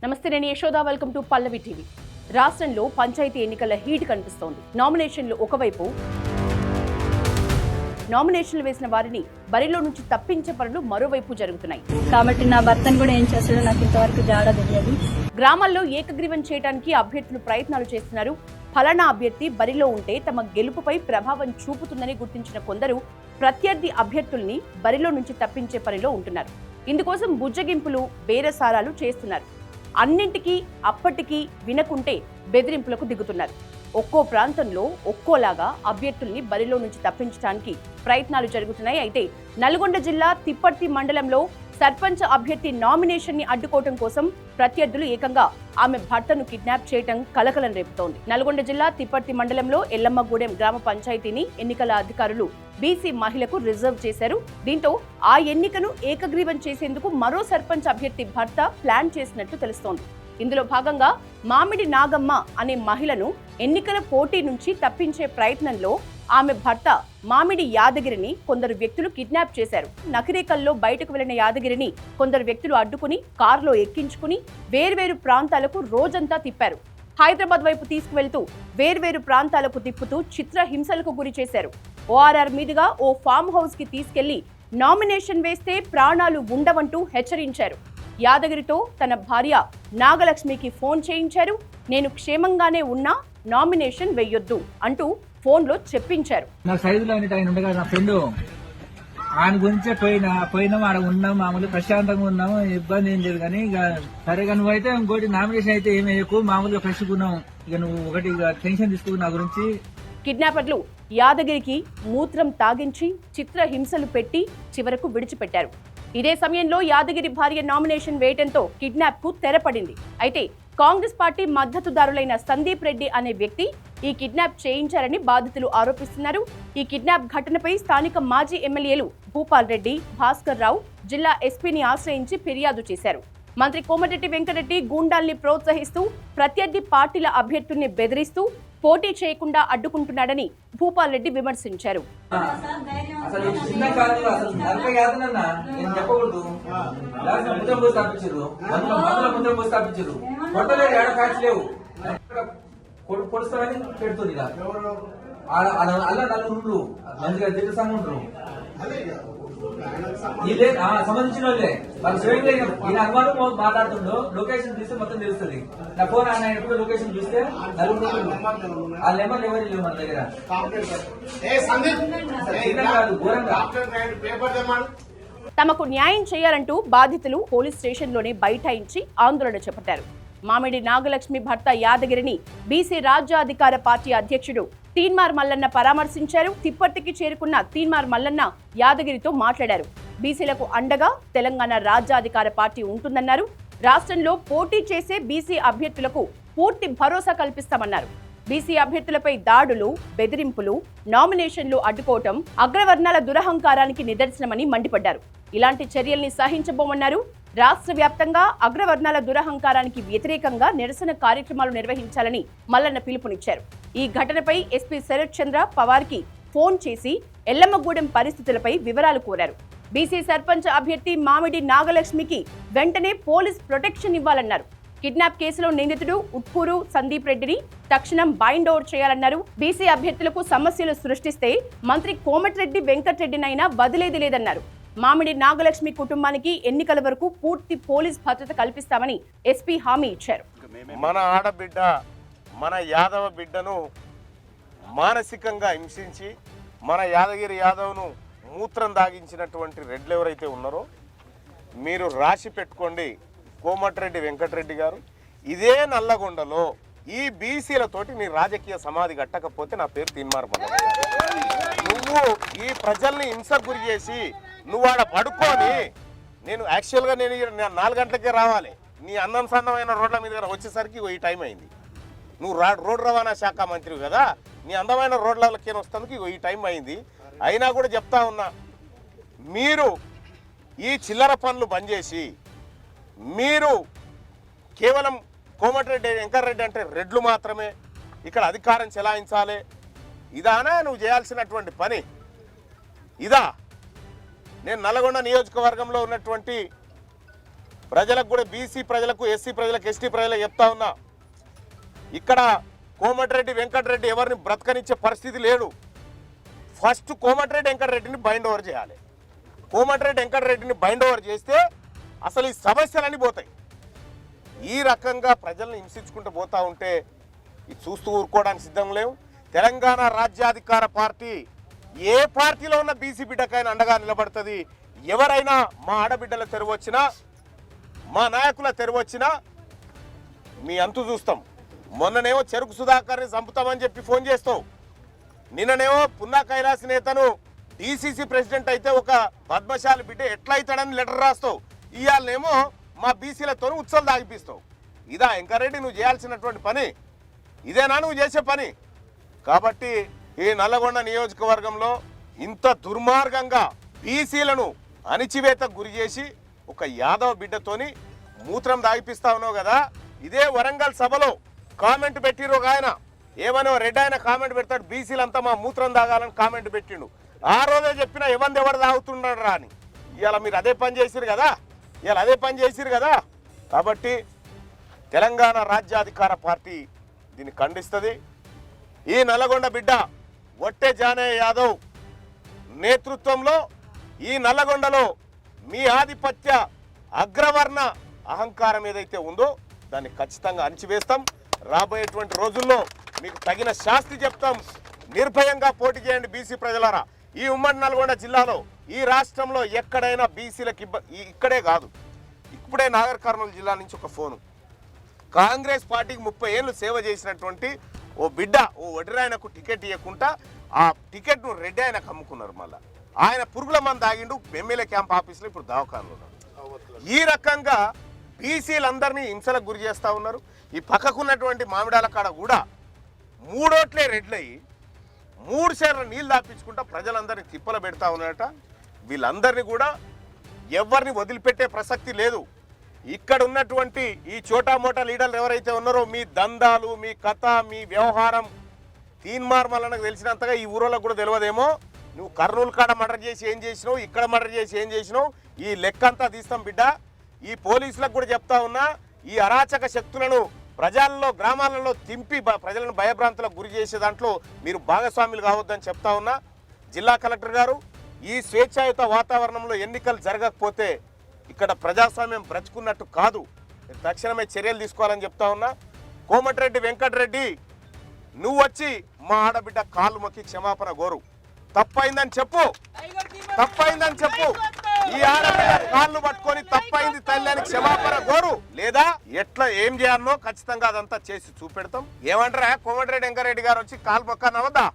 నమస్తే, నేను Yashoda. Welcome to Pallavi TV. రాష్ట్రంలో పంచాయతీ ఎన్నికల హీట్ కనిపిస్తోంది. నామినేషన్లు ఒకవైపు, నామినేషన్లు వేసిన వారిని బరిలో నుంచి తప్పించే పనులు మరోవైపు జరుగుతున్నాయి. కాబట్టి నా భర్తను కూడా ఏం చేస్తాడో నాకు ఇంతవరకు జాడ తెలియదు. గ్రామాల్లో ఏకగ్రీవం చేయడానికి అభ్యర్థులు ప్రయత్నాలు చేస్తున్నారు. ఫలానా అభ్యర్థి బరిలో ఉంటే తమ గెలుపుపై ప్రభావం చూపుతుందని గుర్తించిన కొందరు ప్రత్యర్థి అభ్యర్థుల్ని బరిలో నుంచి తప్పించే పనిలో ఉంటున్నారు. ఇందుకోసం బుజ్జగింపులు, బేరసారాలు చేస్తున్నారు. అన్నింటికీ అప్పటికీ వినకుంటే బెదిరింపులకు దిగుతున్నారు. ఒక్కో ప్రాంతంలో ఒక్కోలాగా అభ్యర్థుల్ని బరిలో నుంచి తప్పించడానికి ప్రయత్నాలు జరుగుతున్నాయి. అయితే నల్గొండ జిల్లా తిప్పర్తి మండలంలో సర్పంచ్ అభ్యర్థి నామినేషన్ ని అడ్డుకోవడం కోసం ప్రత్యర్థులు ఏకంగా ఆమె భర్తను కిడ్నాప్ చేయడం కలకలం రేపుతోంది. నల్గొండ జిల్లా తిప్పర్తి మండలంలో ఎల్లమ్మగూడెం గ్రామ పంచాయతీని ఎన్నికల అధికారులు బీసీ మహిళకు రిజర్వ్ చేశారు. దీంతో ఆ ఎన్నికను ఏకగ్రీవం చేసేందుకు మరో సర్పంచ్ అభ్యర్థి భర్త ప్లాన్ చేసినట్లు తెలుస్తోంది. ఇందులో భాగంగా మామిడి నాగమ్మ అనే మహిళను ఎన్నికల పోటీ నుంచి తప్పించే ప్రయత్నంలో ఆమె భర్త మామిడి యాదగిరిని కొందరు వ్యక్తులు కిడ్నాప్ చేశారు. నకిరేకల్లో బయటకు వెళ్లిన యాదగిరిని కొందరు వ్యక్తులు అడ్డుకుని కారులో ఎక్కించుకుని వేర్వేరు ప్రాంతాలకు రోజంతా తిప్పారు. హైదరాబాద్ వైపు తీసుకువెళ్తూ వేర్వేరు ప్రాంతాలకు తిప్పుతూ చిత్రహింసలకు గురి చేశారు. ఓఆర్ఆర్ మీదుగా ఓ ఫామ్ హౌస్ కి తీసుకెళ్లి నామినేషన్ వేస్తే ప్రాణాలు ఉండవంటూ హెచ్చరించారు. యాదగిరితో తన భార్య నాగలక్ష్మికి ఫోన్ చేయించారు. నేను క్షేమంగానే ఉన్నా, నామినేషన్ వెయ్యొద్దు అంటూ ఫోన్లో చెప్పించారు. నా సైజులో ఆయన ఉండగా నా ఫ్రెండ్ ఆయన గురించే పోయినాం, ఆడ ఉన్నాం, మామూలు ప్రశాంతంగా ఉన్నాము, ఇబ్బంది ఏం లేదు. కానీ ఇక సరే, నువ్వు అయితే ఇంకోటి నామినేషన్ అయితే ఏమి ఎక్కువ మామూలుగా ఫ్రెష్గా ఉన్నావు. ఇక నువ్వు ఒకటి టెన్షన్ తీసుకుని నా గురించి. కిడ్నాపర్లు యాదగిరికి మూత్రం తాగించి చిత్రహింసలు పెట్టి చివరకు విడిచిపెట్టారు. ఇదే సమయంలో యాదగిరి భార్య నామినేషన్ వేయడంతో కిడ్నాప్ కు తెరపడింది. అయితే కాంగ్రెస్ పార్టీ మద్దతుదారులైన సందీప్ రెడ్డి అనే వ్యక్తి ఈ కిడ్నాప్ చేయించారని బాధితులు ఆరోపిస్తున్నారు. ఈ కిడ్నాప్ ఘటనపై స్థానిక మాజీ ఎమ్మెల్యేలు భూపాల్ రెడ్డి, భాస్కర్ రావు జిల్లా ఎస్పీని ఆశ్రయించి ఫిర్యాదు చేశారు. మంత్రి కోమటిరెడ్డి వెంకటరెడ్డి గూండాల్ని ప్రోత్సహిస్తూ ప్రత్యర్థి పార్టీల అభ్యర్థుల్ని బెదిరిస్తూ పోటీ చేయకుండా అడ్డుకుంటున్నాడని భూపాల్ రెడ్డి విమర్శించారు. సంబంధించిన వాళ్ళే వాళ్ళు స్వయంగా ఈయన అనుమానం మాట్లాడుతుండో లొకేషన్ చూస్తే మొత్తం తెలుస్తుంది. నా ఫోన్ ఆయన ఎప్పుడు లొకేషన్ చూస్తే ఆ లెమన్ ఎవరు లేవు మన దగ్గర. తమకు న్యాయం చేయాలంటూ బాధితులు పోలీస్ స్టేషన్లోనే బైఠాయించి ఆందోళన చేపట్టారు. మామిడి నాగలక్ష్మి భర్త యాదగిరిని బీసీ రాజ్యాధికార పార్టీ అధ్యక్షుడు తీన్మార్ మల్లన్న పరామర్శించారు. తిప్పర్తికి చేరుకున్న తీన్మార్ మల్లన్న యాదగిరితో మాట్లాడారు. బీసీలకు అండగా తెలంగాణ రాజ్యాధికార పార్టీ ఉంటుందన్నారు. రాష్ట్రంలో పోటీ చేసే బీసీ అభ్యర్థులకు పూర్తి భరోసా కల్పిస్తామన్నారు. బీసీ అభ్యర్థులపై దాడులు, బెదిరింపులు, నామినేషన్లు అడ్డుకోవటం అగ్రవర్ణాల దురహంకారానికి నిదర్శనమని మండిపడ్డారు. ఇలాంటి చర్యల్ని సహించబోమన్నారు. రాష్ట్ర వ్యాప్తంగా అగ్రవర్ణాల దురహంకారానికి వ్యతిరేకంగా నిరసన కార్యక్రమాలు నిర్వహించాలని మల్లన్న పిలుపునిచ్చారు. ఈ ఘటనపై ఎస్పీ శరత్ చంద్ర పవార్ కి ఫోన్ చేసి ఎల్లమ్మగూడెం పరిస్థితులపై వివరాలు కోరారు. బీసీ సర్పంచ్ అభ్యర్థి మామిడి నాగలక్ష్మికి వెంటనే పోలీస్ ప్రొటెక్షన్ ఇవ్వాలన్నారు. కిడ్నాప్ కేసులో నిందితుడు ఉట్కూరు సందీప్ రెడ్డిని తక్షణం బైండ్ ఓవర్ చేయాలన్నారు. బీసీ అభ్యర్థులకు సమస్యలు సృష్టిస్తే మంత్రి కోమటిరెడ్డి వెంకటరెడ్డినైనా వదిలేది లేదన్నారు. మామిడి నాగలక్ష్మి కుటుంబానికి ఎన్నికల వరకు పూర్తి పోలీస్ భద్రత కల్పిస్తామని ఎస్పీ హామీ ఇచ్చారు. మన ఆడబిడ్డ, మన యాదవ బిడ్డను మానసికంగా హింసించి మన యాదగిరి యాదవ్ను మూత్రం దాగించినటువంటి రెడ్లు ఎవరైతే ఉన్నారో మీరు రాసి పెట్టుకోండి. కోమటిరెడ్డి వెంకటరెడ్డి గారు ఇదే నల్లగొండలో ఈ బీసీలతోటి నీ రాజకీయ సమాధి కట్టకపోతే నా పేరు తీన్మార్ మల్లన్న. నువ్వు ఈ ప్రజల్ని హింసకు గురి చేసి నువ్వు ఆడ పడుకొని, నేను యాక్చువల్గా నేను 4 గంటలకే రావాలి, నీ అన్నం సన్నమైన రోడ్ల మీద వచ్చేసరికి ఈ టైం అయింది. నువ్వు రోడ్డు రవాణా శాఖ మంత్రివి కదా, నీ అందమైన రోడ్లకే వస్తానికి ఈ టైం అయింది. అయినా కూడా చెప్తా ఉన్నా, మీరు ఈ చిల్లర పనులు బంద్ చేసి మీరు కేవలం కోమటిరెడ్డి వెంకటరెడ్డి అంటే రెడ్లు మాత్రమే ఇక్కడ అధికారం చెలాయించాలి, ఇదానా నువ్వు చేయాల్సినటువంటి పని? ఇదా? నేను నల్గొండ నియోజకవర్గంలో ఉన్నటువంటి ప్రజలకు కూడా బీసీ ప్రజలకు, ఎస్సీ ప్రజలకు, ఎస్టీ ప్రజలకు చెప్తా ఉన్నా, ఇక్కడ కోమటిరెడ్డి వెంకటరెడ్డి ఎవరిని బ్రతకనిచ్చే పరిస్థితి లేడు. ఫస్ట్ కోమటిరెడ్డి వెంకటరెడ్డిని బైండ్ ఓవర్ చేయాలి. కోమటిరెడ్డి వెంకటరెడ్డిని బైండ్ ఓవర్ చేస్తే అసలు ఈ సమస్యలన్నీ పోతాయి. ఈ రకంగా ప్రజల్ని హింసించుకుంటూ పోతా ఉంటే ఇది చూస్తూ ఊరుకోవడానికి సిద్ధం లేవు. తెలంగాణ రాజ్యాధికార పార్టీ ఏ పార్టీలో ఉన్న బీసీ బిడ్డకైనా అండగా నిలబడుతుంది. ఎవరైనా మా ఆడబిడ్డల తెరువు వచ్చినా, మా నాయకుల తెరువు వచ్చినా మీ అంతు చూస్తాం. మొన్ననేమో చెరుకు సుధాకర్ని చంపుతామని చెప్పి ఫోన్ చేస్తావు, నిన్ననేమో పున్నా కైలాస్ నేతను డీసీసీ ప్రెసిడెంట్ అయితే ఒక పద్మశాలి బిడ్డ ఎట్లయితాడని లెటర్ రాస్తావు. ఇవాళనేమో మా బీసీలతో ఉత్సవాలు దాగిపిస్తావు. ఇదా వెంకరెడ్డి నువ్వు చేయాల్సినటువంటి పని? ఇదేనా నువ్వు చేసే పని? కాబట్టి ఈ నల్లగొండ నియోజకవర్గంలో ఇంత దుర్మార్గంగా బీసీలను అణిచివేతకు గురి చేసి ఒక యాదవ బిడ్డతోని మూత్రం దాగిపిస్తా ఉన్నావు కదా. ఇదే వరంగల్ సభలో కామెంట్ పెట్టిరు ఒక ఆయన, ఏమనో రెడ్ ఆయన కామెంట్ పెడతాడు, బీసీలంతా మా మూత్రం తాగాలని కామెంట్ పెట్టిండు. ఆ రోజే చెప్పిన ఎవరు తాగుతున్నాడు రా అని. ఇవాళ మీరు అదే పని చేసిరు కదా. కాబట్టి తెలంగాణ రాజ్యాధికార పార్టీ దీన్ని ఖండిస్తుంది. ఈ నల్లగొండ బిడ్డ వట్టె జానయ్య యాదవ్ నేతృత్వంలో ఈ నల్లగొండలో మీ ఆధిపత్య అగ్రవర్ణ అహంకారం ఏదైతే ఉందో దాన్ని ఖచ్చితంగా అణిచివేస్తాం. రాబోయేటువంటి రోజుల్లో మీకు తగిన శాస్తి చెప్తాం. నిర్భయంగా పోటీ చేయండి బీసీ ప్రజలారా. ఈ ఉమ్మడి నల్గొండ జిల్లాలో, ఈ రాష్ట్రంలో ఎక్కడైనా బీసీలకు ఇక్కడే కాదు, ఇప్పుడే నాగర్ కర్నూలు జిల్లా నుంచి ఒక ఫోను, కాంగ్రెస్ పార్టీకి 30 ఏళ్ళు సేవ చేసినటువంటి ఓ బిడ్డ, ఓ వడ్రాయనకు టికెట్ ఇవ్వకుండా ఆ టికెట్ను రెడ్డి ఆయనకు అమ్ముకున్నారు. మళ్ళీ ఆయన పురుగుల మంది తాగిండు ఎమ్మెల్యే క్యాంప్ ఆఫీస్లో, ఇప్పుడు దవాఖానలో ఉన్నాడు. ఈ రకంగా బీసీలందరినీ హింసలకు గురి చేస్తూ ఉన్నారు. ఈ పక్కకున్నటువంటి మామిడాల కాడ కూడా 3 ఓట్లే రెడ్లయ్యి 3 సేర్ల నీళ్ళు దాపించుకుంటా ప్రజలందరినీ తిప్పలు పెడతా ఉన్నారట. వీళ్ళందరినీ కూడా ఎవరిని వదిలిపెట్టే ప్రసక్తి లేదు. ఇక్కడ ఉన్నటువంటి ఈ చోటా మోటా లీడర్లు ఎవరైతే ఉన్నారో, మీ దందాలు, మీ కథ, మీ వ్యవహారం తీన్మార్ మల్లనకు తెలిసినంతగా ఈ ఊరోళ్ళకు కూడా తెలియదేమో. నువ్వు కర్నూలు కాడ మర్డర్ చేసి ఏం చేసినావు, ఇక్కడ మర్డర్ చేసి ఏం చేసినావు, ఈ లెక్క అంతా తీస్తాం బిడ్డ. ఈ పోలీసులకు కూడా చెప్తా ఉన్నా, ఈ అరాచక శక్తులను ప్రజల్లో, గ్రామాలలో తింపి ప్రజలను భయభ్రాంతులకు గురి చేసే దాంట్లో మీరు భాగస్వాములు కావద్దని చెప్తా ఉన్నా. జిల్లా కలెక్టర్ గారు, ఈ స్వేచ్ఛాయుత వాతావరణంలో ఎన్నికలు జరగకపోతే ఇక్కడ ప్రజాస్వామ్యం బ్రతుకున్నట్టు కాదు. తక్షణమే చర్యలు తీసుకోవాలని చెప్తా ఉన్నా. కోమటిరెడ్డి వెంకటరెడ్డి, నువ్వు వచ్చి మా ఆడబిడ్డ కాళ్ళు మొక్కి క్షమాపణ కోరు. తప్పైందని చెప్పు. ఈ ఆడబిడ్డ కాళ్ళు పట్టుకొని తప్పైంది తల్లి అని క్షమాపణ కోరు. లేదా ఎట్లా ఏం చేయాలనో ఖచ్చితంగా అదంతా చేసి చూపెడతాం. ఏమంటారా కోమటిరెడ్డి వెంకరెడ్డి గారు వచ్చి కాలు మొక్కనవద్దా?